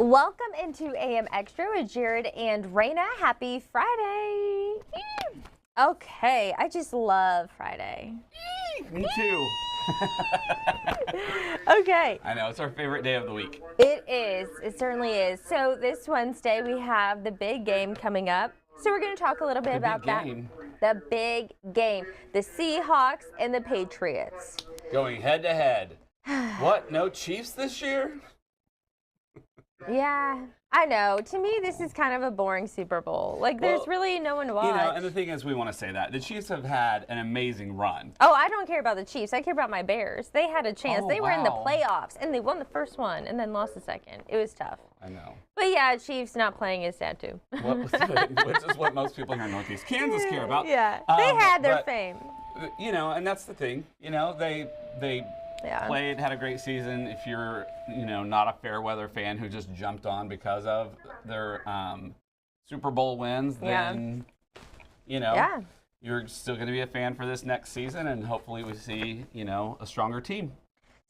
Welcome into AM Extra with Jared and Reina. Happy Friday. Okay, I just love Friday. Me too. Okay. I know, it's our favorite day of the week. It is. It certainly is. So this Wednesday we have the big game coming up. So we're going to talk a little bit about that. The big game. The Seahawks and the Patriots. Going head to head. What? No Chiefs this year? Yeah, I know. To me, this is kind of a boring Super Bowl. Like, there's really no one to watch. You know, and the thing is, we want to say that. The Chiefs have had an amazing run. Oh, I don't care about the Chiefs. I care about my Bears. They had a chance. They were in the playoffs, and they won the first one and then lost the second. It was tough. I know. But yeah, Chiefs not playing is sad, too. Which is what most people here in Northeast Kansas care about. Yeah, they had their fame. You know, and that's the thing. You know, they played, had a great season. If you're, not a fair weather fan who just jumped on because of their Super Bowl wins, then, you're still going to be a fan for this next season, and hopefully we see, a stronger team.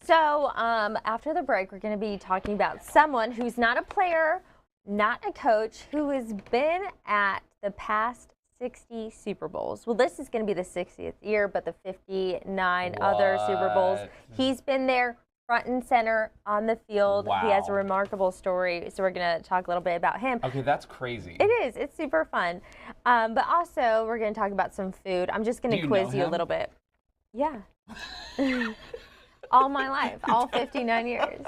So after the break, we're going to be talking about someone who's not a player, not a coach, who has been at the past 60 Super Bowls. Well, this is going to be the 60th year, but the 59 other Super Bowls. He's been there front and center on the field. Wow. He has a remarkable story, so we're going to talk a little bit about him. Okay, that's crazy. It is. It's super fun. But also, we're going to talk about some food. I'm just going to quiz you a little bit. Yeah. All my life, all 59 years.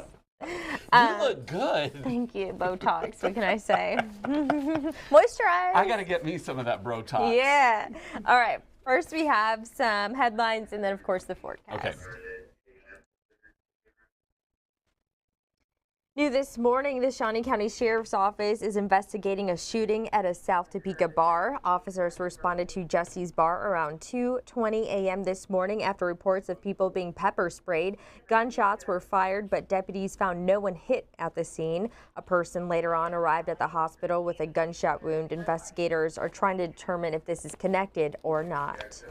You look good. Thank you. Botox. What can I say? Moisturize. I got to get me some of that Botox. Yeah. All right. First, we have some headlines, and then, of course, the forecast. Okay. New this morning, the Shawnee County Sheriff's Office is investigating a shooting at a South Topeka bar. Officers responded to Jesse's Bar around 2:20 a.m. this morning after reports of people being pepper sprayed. Gunshots were fired, but deputies found no one hit at the scene. A person later on arrived at the hospital with a gunshot wound. Investigators are trying to determine if this is connected or not.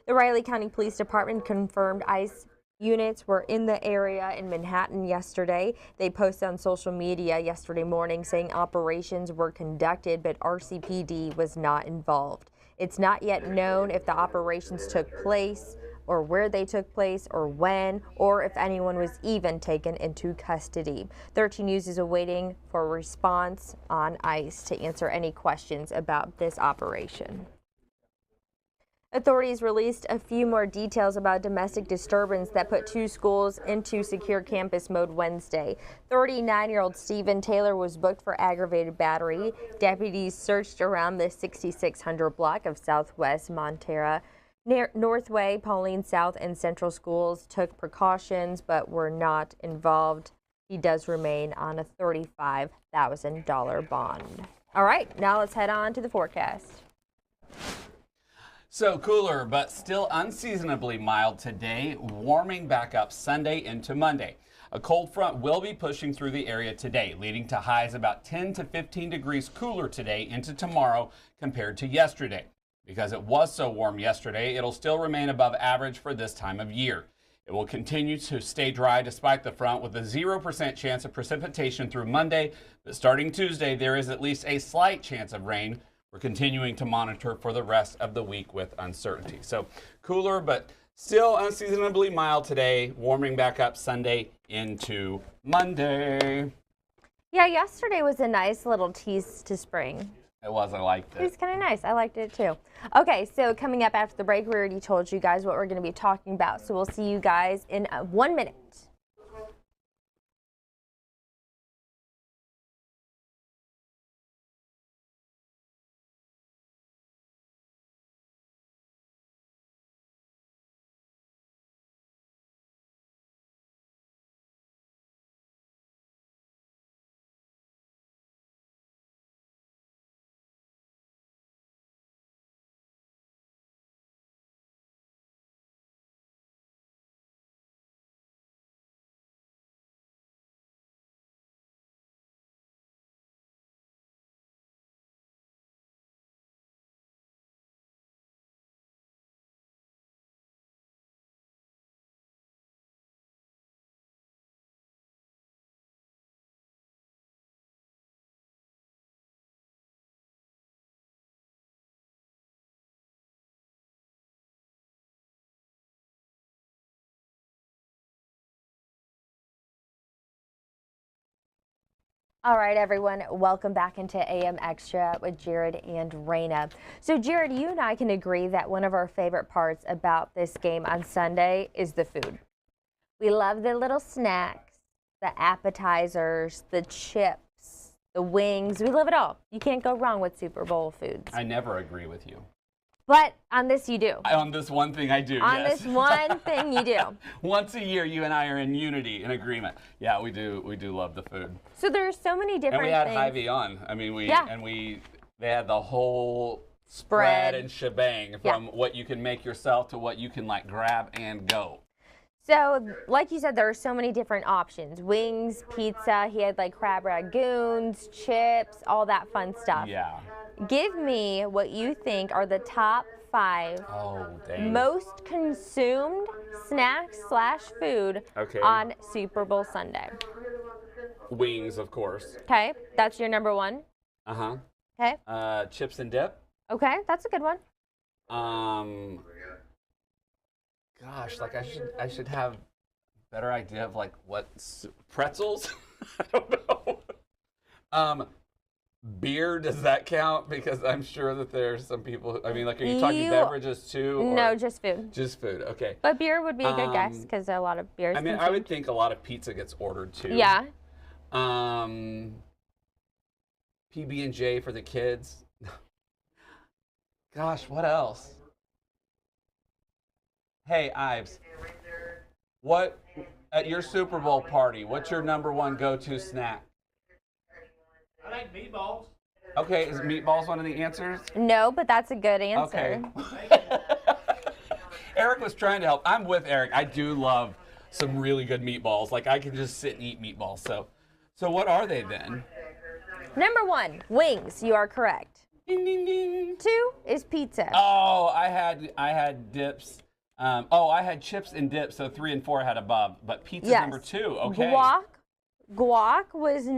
The Riley County Police Department confirmed ICE units were in the area in Manhattan yesterday. They posted on social media yesterday morning saying operations were conducted, but RCPD was not involved. It's not yet known if the operations took place or where they took place or when, or if anyone was even taken into custody. 13 News is awaiting for a response on ICE to answer any questions about this operation. Authorities released a few more details about domestic disturbance that put two schools into secure campus mode Wednesday. 39-year-old Stephen Taylor was booked for aggravated battery. Deputies searched around the 6600 block of Southwest Montera. Northway, Pauline South, and Central schools took precautions but were not involved. He does remain on a $35,000 bond. All right, now let's head on to the forecast. So cooler, but still unseasonably mild today, warming back up Sunday into Monday. A cold front will be pushing through the area today, leading to highs about 10 to 15 degrees cooler today into tomorrow compared to yesterday. Because it was so warm yesterday, it'll still remain above average for this time of year. It will continue to stay dry despite the front, with a 0% chance of precipitation through Monday, but starting Tuesday, there is at least a slight chance of rain. We're continuing to monitor for the rest of the week with uncertainty. So cooler, but still unseasonably mild today, warming back up Sunday into Monday. Yeah, yesterday was a nice little tease to spring. It was. I liked it. It was kind of nice. I liked it too. Okay, so coming up after the break, we already told you guys what we're going to be talking about. So we'll see you guys in 1 minute. All right, everyone, welcome back into AM Extra with Jared and Reina. So, Jared, you and I can agree that one of our favorite parts about this game on Sunday is the food. We love the little snacks, the appetizers, the chips, the wings. We love it all. You can't go wrong with Super Bowl foods. I never agree with you. But on this, you do. On this one thing, I do. On yes. this one thing, you do. Once a year, you and I are in unity, in agreement. Yeah, we do. We do love the food. So there's so many different And we had things. Hy-Vee on. I mean, they had the whole Spread. spread and shebang from what you can make yourself to what you can like grab and go. So, like you said, there are so many different options. Wings, pizza, he had like crab ragoons, chips, all that fun stuff. Yeah. Give me what you think are the top 5 most consumed snacks / food on Super Bowl Sunday. Wings, of course. Okay, that's your number 1. Uh-huh. Okay. Chips and dip. Okay, that's a good one. Gosh, like I should have a better idea of like what pretzels. I don't know. Beer, does that count? Because I'm sure that there's some people. I mean, like, are you talking beverages too? Or no, just food. Just food. Okay. But beer would be a good guess because a lot of beer is I mean, consumed. I would think a lot of pizza gets ordered too. Yeah. PB&J for the kids. Gosh, what else? Hey, Ives, what at your Super Bowl party? What's your number 1 go-to snack? I like meatballs. Okay, is meatballs one of the answers? No, but that's a good answer. Okay. Eric was trying to help. I'm with Eric. I do love some really good meatballs. Like I can just sit and eat meatballs. So what are they then? Number 1, wings. You are correct. Ding ding ding. 2 is pizza. Oh, I had dips. I had chips and dips. So 3 and 4 I had above, but pizza's number 2. Okay. Guac was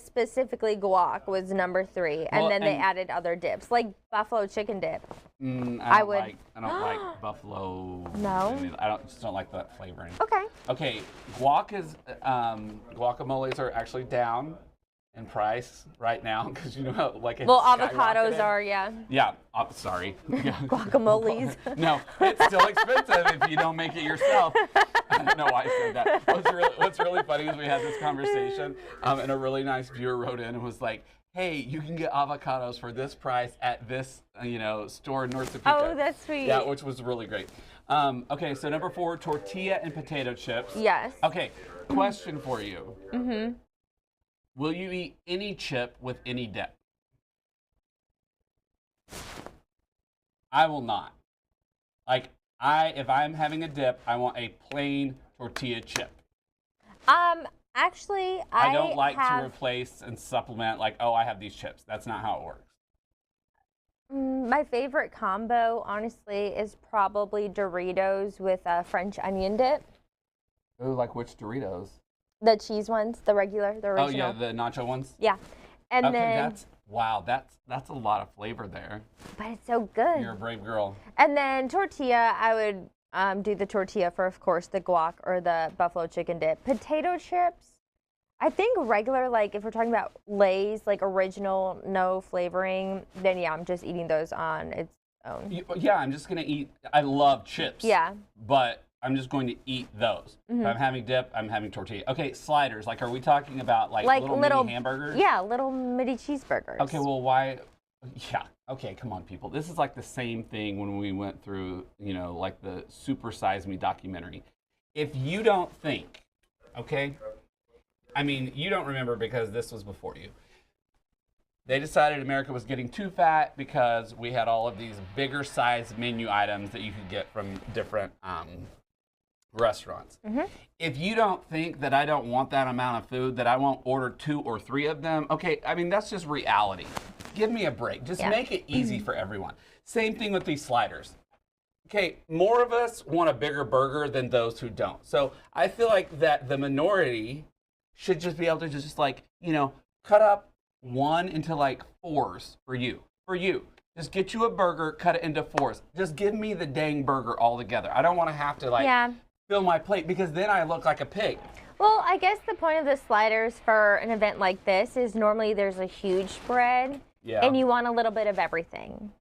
specifically guac was number 3, and then they added other dips, like buffalo chicken dip. I don't like buffalo. No? I just don't like that flavoring. Okay. Okay, guacamoles are actually down in price right now because you know how like it's avocados skyrocketed. are, yeah. Yeah, sorry. Yeah. Guacamoles. No, it's still expensive if you don't make it yourself. I don't know why I said that. What's really funny is we had this conversation, and a really nice viewer wrote in and was like, "Hey, you can get avocados for this price at this, store in North Topeka." Oh, that's sweet. Yeah, which was really great. Okay, so number 4, tortilla and potato chips. Yes. Okay, question for you. Mm-hmm. Will you eat any chip with any dip? I will not. Like, if I'm having a dip, I want a plain tortilla chip. Actually, I don't like to replace and supplement, like, oh, I have these chips. That's not how it works. My favorite combo, honestly, is probably Doritos with a French onion dip. Ooh, like which Doritos? The cheese ones, the regular, the original. Oh, yeah, the nacho ones? Yeah. And then that's a lot of flavor there. But it's so good. You're a brave girl. And then tortilla, I would do the tortilla for, of course, the guac or the buffalo chicken dip. Potato chips, I think regular, like if we're talking about Lay's, like original, no flavoring, then yeah, I'm just eating those on its own. Yeah, I'm just going to eat. I love chips. Yeah. But I'm just going to eat those. If I'm having dip, I'm having tortilla. Okay, sliders. Like, are we talking about like little mini hamburgers? Yeah, little mini cheeseburgers. Okay, well, why? Yeah. Okay, come on, people. This is like the same thing when we went through, like the Super Size Me documentary. If you don't think, okay, I mean, you don't remember because this was before you. They decided America was getting too fat because we had all of these bigger size menu items that you could get from different restaurants. If you don't think that I don't want that amount of food, that I won't order 2 or 3 of them, okay, I mean, that's just reality. Give me a break. Just make it easy for everyone. Same thing with these sliders. Okay, more of us want a bigger burger than those who don't. So I feel like that the minority should just be able to just like, cut up 1 into like 4s for you. Just get you a burger, cut it into 4s. Just give me the dang burger all together. I don't want to have to fill my plate because then I look like a pig. Well, I guess the point of the sliders for an event like this is normally there's a huge spread, and you want a little bit of everything.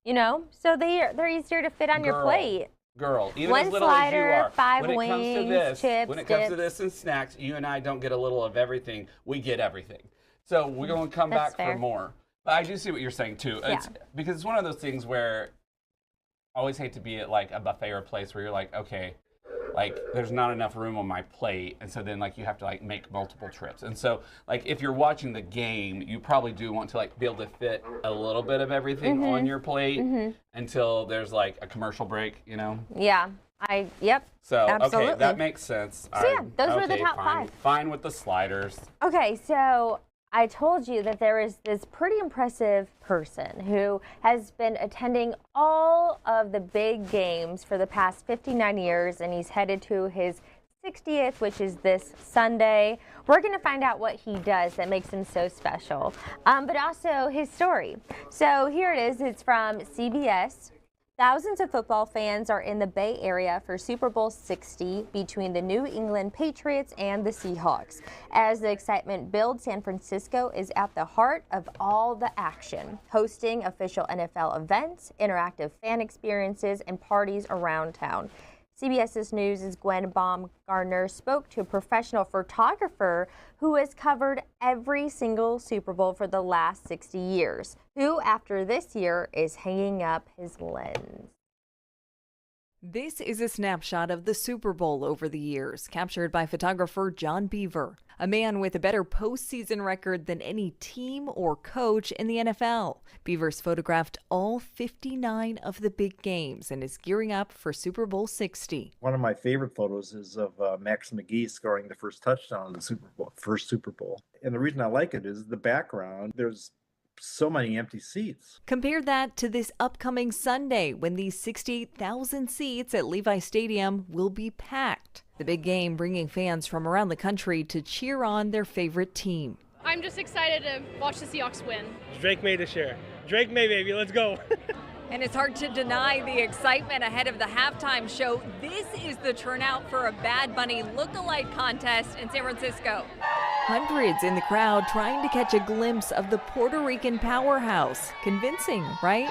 You know, so they're easier to fit on your plate. Girl, even One as little slider, as you are, 5 when wings, it comes to this, chips, when it comes to dips. this and snacks, you and I don't get a little of everything. We get everything. So we're going to come That's back fair. for more. But I do see what you're saying too. It's, because it's one of those things where I always hate to be at like a buffet or a place where you're like, okay, like there's not enough room on my plate, and so then like you have to like make multiple trips. And so like if you're watching the game, you probably do want to like be able to fit a little bit of everything on your plate until there's like a commercial break, you know? Yeah. Yep. So, absolutely. okay, that makes sense. So, yeah, those were the top fine. 5. Fine with the sliders. Okay, so I told you that there is this pretty impressive person who has been attending all of the big games for the past 59 years, and he's headed to his 60th, which is this Sunday. We're going to find out what he does that makes him so special, but also his story. So here it is. It's from CBS. Thousands of football fans are in the Bay Area for Super Bowl 60 between the New England Patriots and the Seahawks. As the excitement builds, San Francisco is at the heart of all the action, hosting official NFL events, interactive fan experiences, and parties around town. CBS's News' Gwen Baumgartner spoke to a professional photographer who has covered every single Super Bowl for the last 60 years, who after this year is hanging up his lens. This is a snapshot of the Super Bowl over the years, captured by photographer John Beaver, a man with a better postseason record than any team or coach in the NFL. Beaver's photographed all 59 of the big games and is gearing up for Super Bowl 60. One of my favorite photos is of Max McGee scoring the first touchdown in the first Super Bowl. And the reason I like it is the background. There's so many empty seats. Compare that to this upcoming Sunday when these 68,000 seats at Levi Stadium will be packed. The big game bringing fans from around the country to cheer on their favorite team. I'm just excited to watch the Seahawks win. Drake May this year. Drake May, baby, let's go. And it's hard to deny the excitement ahead of the halftime show. This is the turnout for a Bad Bunny look-alike contest in San Francisco. Hundreds in the crowd trying to catch a glimpse of the Puerto Rican powerhouse. Convincing, right?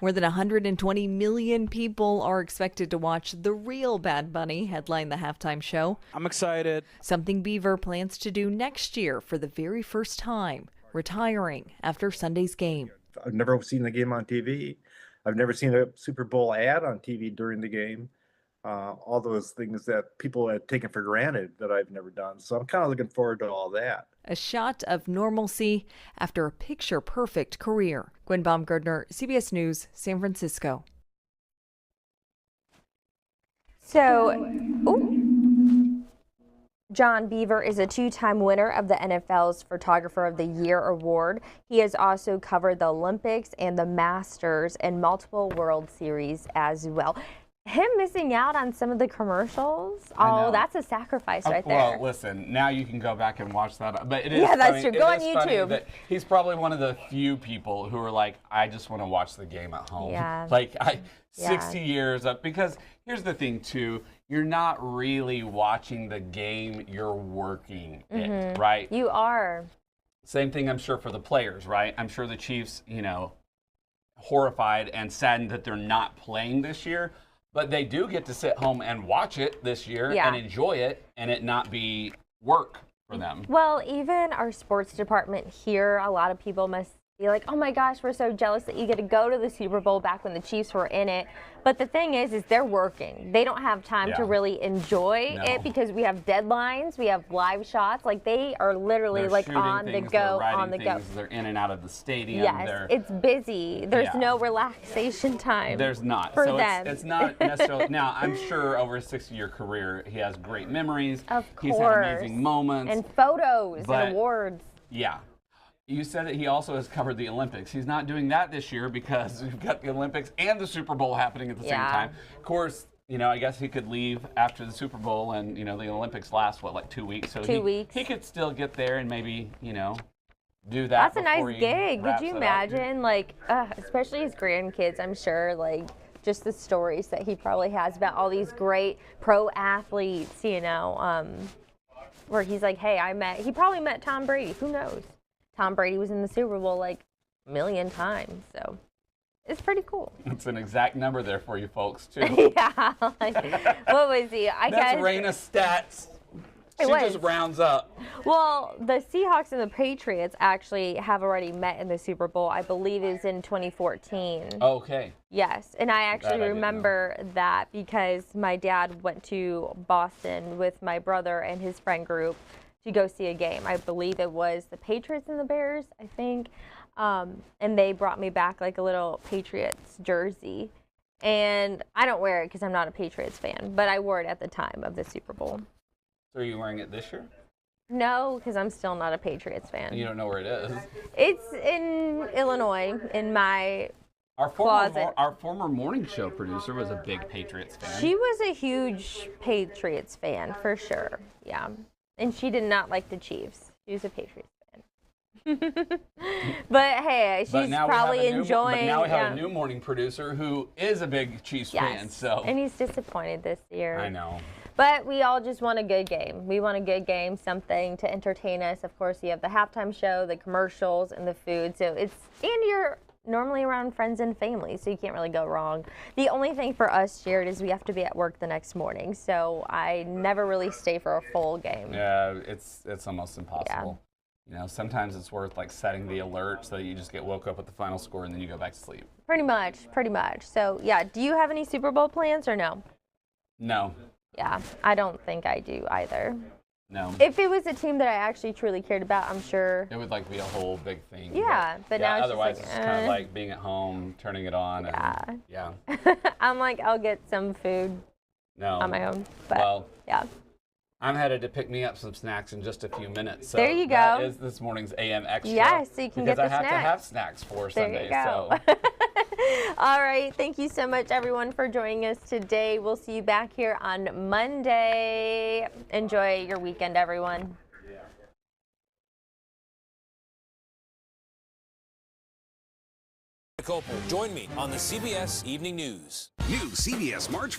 More than 120 million people are expected to watch the real Bad Bunny headline the halftime show. I'm excited. Something Beaver plans to do next year for the very first time, retiring after Sunday's game. I've never seen the game on TV. I've never seen a Super Bowl ad on TV during the game. All those things that people had taken for granted that I've never done. So I'm kind of looking forward to all that. A shot of normalcy after a picture-perfect career. Gwen Baumgartner, CBS News, San Francisco. So, John Beaver is a 2-time winner of the NFL's Photographer of the Year award. He has also covered the Olympics and the Masters and multiple World Series as well. Him missing out on some of the commercials, that's a sacrifice right there. Well, listen, now you can go back and watch that. But it is that's funny, true. Go on YouTube. That he's probably one of the few people who are like, I just want to watch the game at home. Yeah. Like 60 years up. Because here's the thing, too. You're not really watching the game. You're working it, right? You are. Same thing, I'm sure, for the players, right? I'm sure the Chiefs, horrified and saddened that they're not playing this year. But they do get to sit home and watch it this year and enjoy it and it not be work for them. Well, even our sports department here, a lot of people must be like, oh my gosh, we're so jealous that you get to go to the Super Bowl back when the Chiefs were in it. But the thing is they're working. They don't have time to really enjoy it because we have deadlines, we have live shots. Like they are literally they're like on the go, on the go. They're in and out of the stadium. Yes, it's busy. There's no relaxation time. There's not. For so them. It's not necessarily. Now, I'm sure over a 60-year career, he has great memories. Of course. He's had amazing moments. And photos and awards. Yeah. You said that he also has covered the Olympics. He's not doing that this year because we've got the Olympics and the Super Bowl happening at the same time. Of course, I guess he could leave after the Super Bowl and, the Olympics last, like 2 weeks? So 2 weeks. He could still get there and maybe, do that. That's a nice gig. Could you imagine, especially his grandkids, I'm sure, just the stories that he probably has about all these great pro athletes, you know, where he's like, hey, he probably met Tom Brady. Who knows? Tom Brady was in the Super Bowl like a million times, so it's pretty cool. It's an exact number there for you folks, too. Yeah, like, what was he? I guess That's Reina stats. She just rounds up. Well, the Seahawks and the Patriots actually have already met in the Super Bowl. I believe it was in 2014. Okay. Yes, and I actually That I didn't remember that because my dad went to Boston with my brother and his friend group to go see a game. I believe it was the Patriots and the Bears, I think. And they brought me back like a little Patriots jersey. And I don't wear it because I'm not a Patriots fan, but I wore it at the time of the Super Bowl. So are you wearing it this year? No, because I'm still not a Patriots fan. You don't know where it is. It's in Illinois, in my closet. Our former morning show producer was a big Patriots fan. She was a huge Patriots fan, for sure. Yeah. And she did not like the Chiefs. She was a Patriots fan. But hey, she's probably enjoying. But now we have a new morning producer who is a big Chiefs fan. So. And he's disappointed this year. I know. But we all just want a good game. We want a good game, something to entertain us. Of course, you have the halftime show, the commercials, and the food. So and you're normally around friends and family, so you can't really go wrong. The only thing for us, Jared, is we have to be at work the next morning. So I never really stay for a full game. Yeah, it's almost impossible. Yeah. You know, sometimes it's worth like setting the alert so that you just get woke up with the final score and then you go back to sleep. Pretty much. So yeah, do you have any Super Bowl plans or no? No. Yeah, I don't think I do either. No. If it was a team that I actually truly cared about, I'm sure. It would like be a whole big thing. Yeah, but now otherwise it's just kind of like being at home, turning it on. And, yeah. I'm like, I'll get some food on my own. But, well, yeah. I'm headed to pick me up some snacks in just a few minutes. So there you go. That is this morning's AM Extra. Yes, so you can get the snacks. Because I have to have snacks for Sunday. So. All right. Thank you so much, everyone, for joining us today. We'll see you back here on Monday. Enjoy your weekend, everyone. Join me on the CBS Evening News. New CBS March